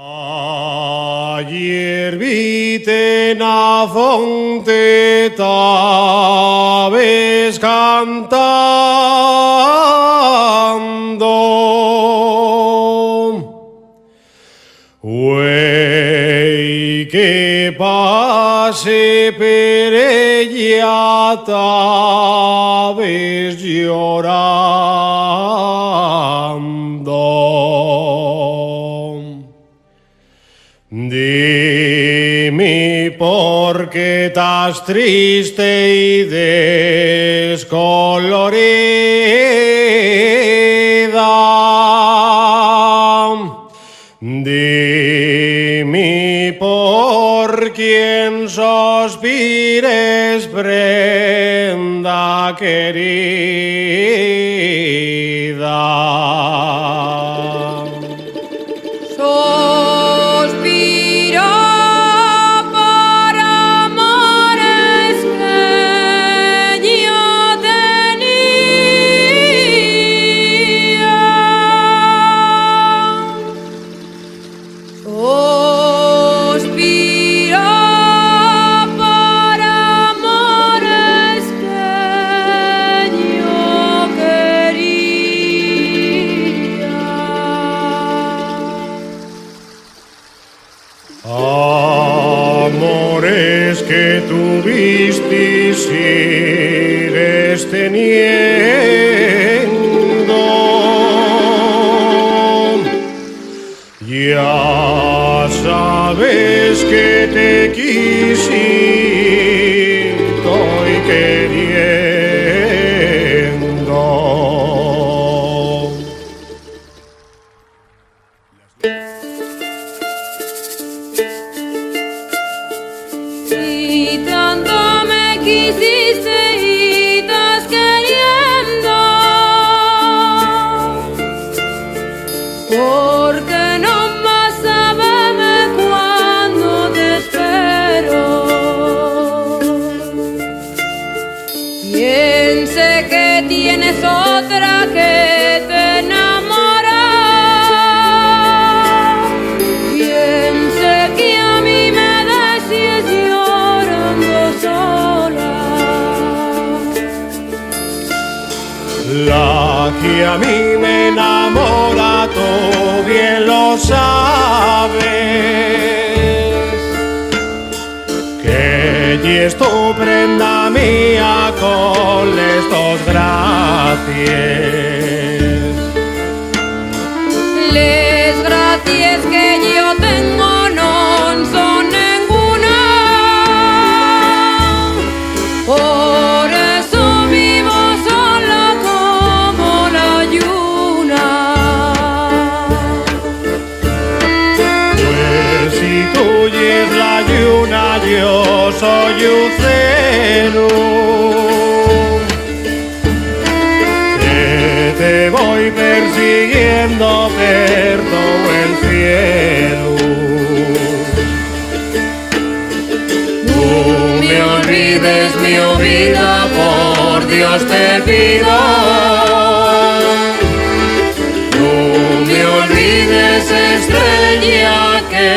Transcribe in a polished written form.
Ayer vite na fonte taves cantando. Güey, que pase per ella taves llorando. Dime por qué estás triste y descolorida. Dime por quién sospires, prenda querida. Sospiro por amores que yo tenía. Sospiro por amores que yo quería. Amores que tuviste y sigues teniendo. Ya sabes que te quise y estoy queriendo. Si tanto me quisiste y estás queriendo, porque no más sabeme cuando te espero. Piense que tienes otra que te enamora. Piense que a mí me decías llorando sola. La que a mí me enamora, tú bien lo sabes, que ella es tu prenda mía con estos gracias. Les gracias que yo tengo no son ninguna. Por eso vivo sola como la lluna. Pues si tú eres la lluna, yo soy lucero, que te voy persiguiendo por todo el cielo. No me olvides, mi vida, por Dios te pido. No me olvides, estrella que